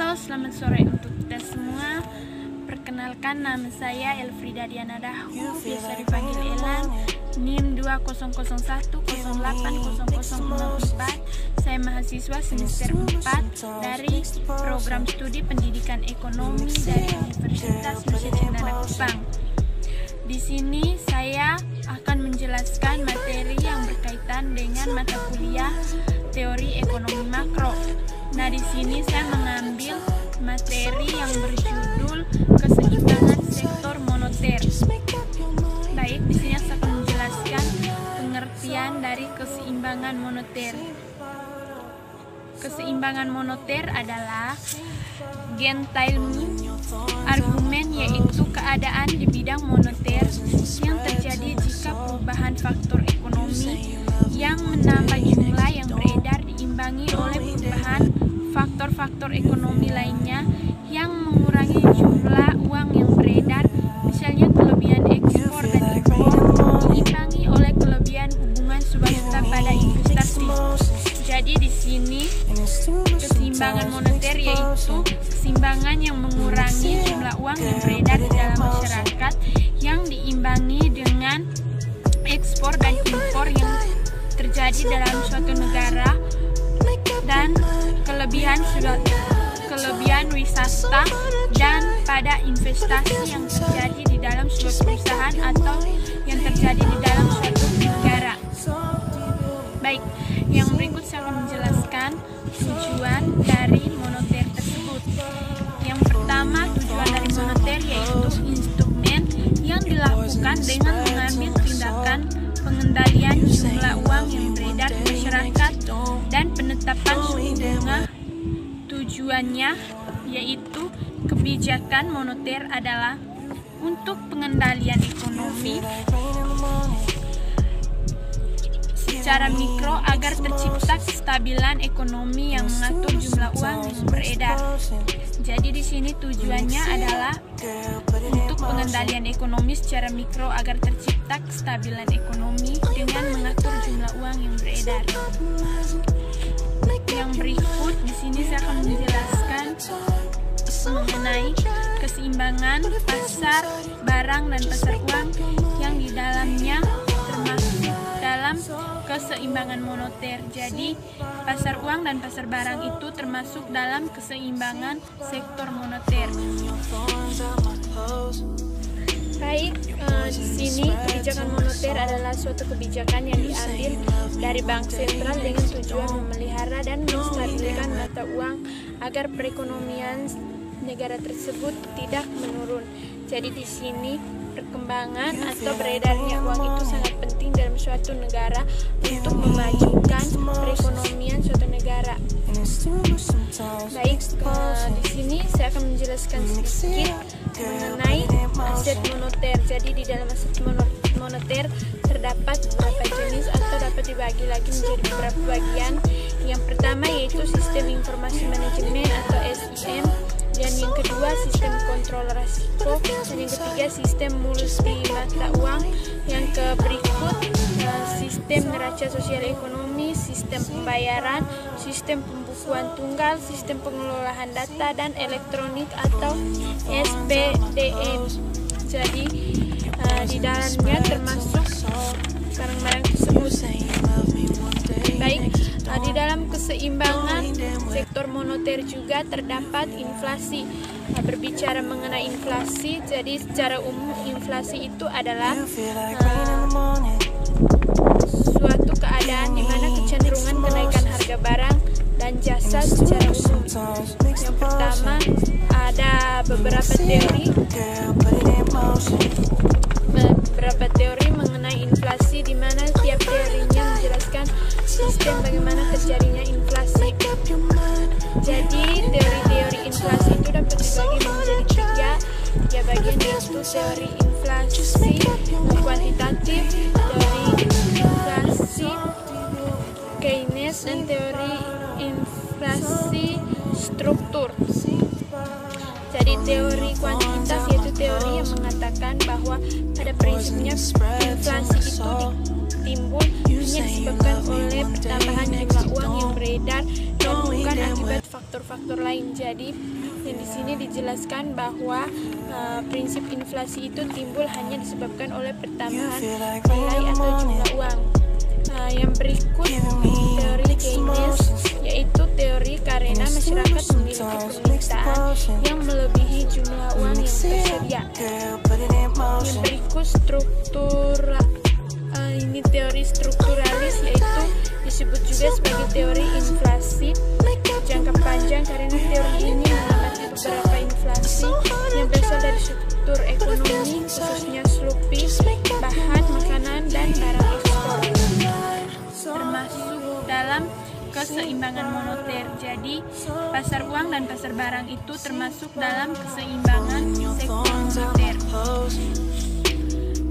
Halo, selamat sore untuk kita semua. Perkenalkan, nama saya Elfrida Diana Dahu, biasa dipanggil Elan, NIM 2001080064. Saya mahasiswa semester 4 dari program studi pendidikan ekonomi dari Universitas Nusa Cendana Kupang. Di sini saya akan menjelaskan materi yang berkaitan dengan mata kuliah teori ekonomi makro. Nah, di sini saya mengambil materi yang berjudul keseimbangan sektor moneter. Baik, di sini saya akan menjelaskan pengertian dari keseimbangan moneter. Keseimbangan moneter adalah gentile argumen, yaitu keadaan di bidang moneter yang terjadi jika perubahan faktor ekonomi yang menambah jumlah yang beredar diimbangi oleh perubahan faktor-faktor ekonomi lainnya yang mengurangi jumlah uang yang beredar, misalnya kelebihan ekspor dan impor diimbangi oleh kelebihan hubungan swasta pada investasi. Jadi di sini keseimbangan moneter yaitu keseimbangan yang mengurangi jumlah uang yang beredar di dalam masyarakat yang diimbangi dengan ekspor dan impor yang terjadi dalam suatu negara dan kelebihan wisata dan pada investasi yang terjadi di dalam suatu perusahaan atau yang terjadi di dalam suatu negara. Baik, yang berikut saya akan menjelaskan tujuan dari moneter tersebut. Yang pertama, tujuan dari moneter yaitu instrumen yang dilakukan dengan mengambil tindakan pengendalian jumlah uang yang beredar di masyarakat dan penetapan suku bunga. Tujuannya yaitu kebijakan moneter adalah untuk pengendalian ekonomi secara mikro agar tercipta kestabilan ekonomi yang mengatur jumlah uang yang beredar. Jadi di sini tujuannya adalah untuk pengendalian ekonomi secara mikro agar tercipta kestabilan ekonomi dengan mengatur jumlah uang yang beredar. Yang berikut di sini saya akan menjelaskan mengenai keseimbangan pasar barang dan pasar uang yang di dalamnya termasuk dalam keseimbangan moneter. Jadi pasar uang dan pasar barang itu termasuk dalam keseimbangan sektor moneter. Baik, di sini kebijakan moneter adalah suatu kebijakan yang diambil dari bank sentral dengan tujuan memelihara dan menstabilkan mata uang agar perekonomian negara tersebut tidak menurun. Jadi di sini perkembangan atau beredarnya uang itu sangat penting dalam suatu negara untuk memajukan perekonomian suatu negara. Baik, di sini saya akan menjelaskan sedikit mengenai aset moneter. Jadi di dalam aset moneter terdapat beberapa jenis atau dapat dibagi lagi menjadi beberapa bagian. Yang pertama yaitu sistem informasi manajemen atau SIM, dan yang kedua sistem kontrol risiko, dan yang ketiga sistem multi mata uang. Yang berikut sistem neraca sosial ekonomi, sistem pembayaran, sistem pembukuan tunggal, sistem pengelolaan data dan elektronik atau SPDM. Jadi di dalamnya termasuk barang-barang tersebut. Baik, di dalam keseimbangan sektor moneter juga terdapat inflasi. Berbicara mengenai inflasi, jadi secara umum inflasi itu adalah suatu keadaan di mana kecenderungan kenaikan harga barang dan jasa secara umum. Yang pertama, ada beberapa teori mengenai inflasi, di mana tiap teorinya menjelaskan sistem bagaimana terjadinya inflasi. Jadi teori-teori inflasi itu dapat dibagi menjadi tiga bagian, yaitu teori inflasi kuantitatif, teori inflasi Keynes, dan teori inflasi struktur. Jadi teori kuantitas yaitu teori yang mengatakan bahwa pada prinsipnya inflasi itu timbul hanya disebabkan oleh pertambahan jumlah uang yang beredar dan bukan akibat faktor-faktor lain. Jadi yang di sini dijelaskan bahwa prinsip inflasi itu timbul hanya disebabkan oleh pertambahan nilai atau jumlah uang. Yang berikut teori Keynes, yaitu teori karena masyarakat memiliki permintaan yang melebihi jumlah uang yang tersedia. Yang berikut ini teori strukturalis, yaitu disebut juga sebagai teori inflasi jangka panjang karena teori ini mengamati beberapa inflasi yang berasal dari struktur ekonomi, khususnya SLUPI, bahan, makanan, dan barang ekspor, termasuk dalam keseimbangan moneter. Jadi pasar uang dan pasar barang itu termasuk dalam keseimbangan sektor moneter.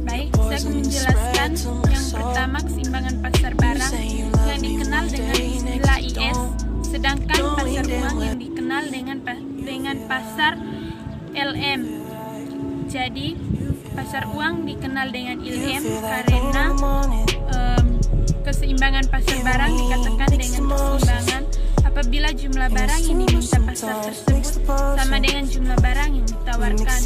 Baik, saya akan menjelaskan yang pertama keseimbangan pasar barang yang dikenal dengan istilah IS, sedangkan pasar uang yang dikenal dengan pasar LM. Jadi pasar uang dikenal dengan LM karena keseimbangan pasar barang dikatakan dengan keseimbangan apabila jumlah barang yang diminta pasar tersebut sama dengan jumlah barang yang ditawarkan.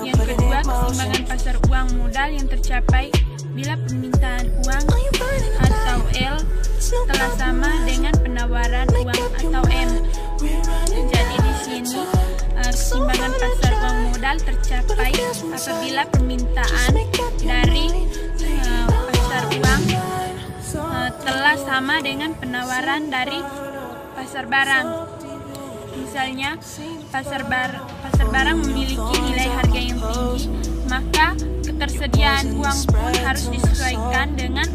Yang kedua, keseimbangan pasar uang modal yang tercapai bila permintaan uang atau L telah sama dengan penawaran uang atau M. Jadi di sini keseimbangan pasar uang modal tercapai apabila permintaan dari pasar uang telah sama dengan penawaran dari pasar barang. Misalnya pasar barang memiliki nilai harga yang tinggi, maka ketersediaan uang pun harus disesuaikan dengan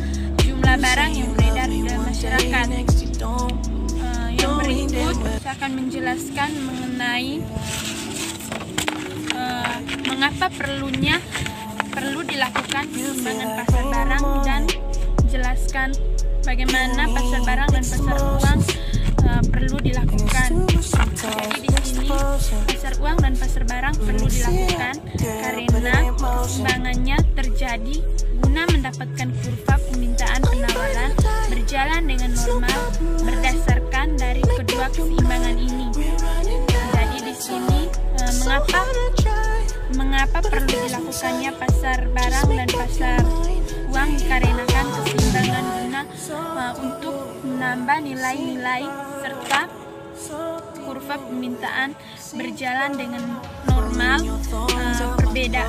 jumlah barang yang beredar di dalam masyarakat. Yang berikut saya akan menjelaskan mengenai mengapa perlu dilakukan keseimbangan pasar barang dan jelaskan bagaimana pasar barang dan pasar uang perlu dilakukan. Jadi di sini pasar uang dan pasar barang perlu dilakukan karena keseimbangannya terjadi guna mendapatkan kurva permintaan penawaran berjalan dengan normal berdasarkan dari kedua keseimbangan ini. Jadi di sini mengapa perlu dilakukannya pasar barang dan pasar uang dikarenakan keseimbangan guna untuk menambah nilai-nilai serta kurva permintaan berjalan dengan normal berbeda.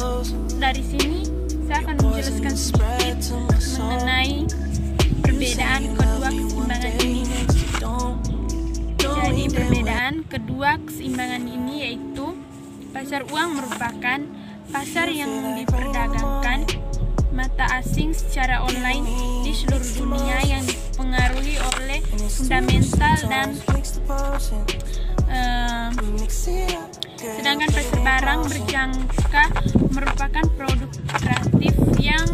Dari sini saya akan menjelaskan sedikit mengenai perbedaan kedua keseimbangan ini. Jadi perbedaan kedua keseimbangan ini yaitu pasar uang merupakan pasar yang diperdagangkan mata asing secara online di seluruh dunia yang dipengaruhi oleh fundamental dan sedangkan pasar barang berjangka merupakan produk kreatif yang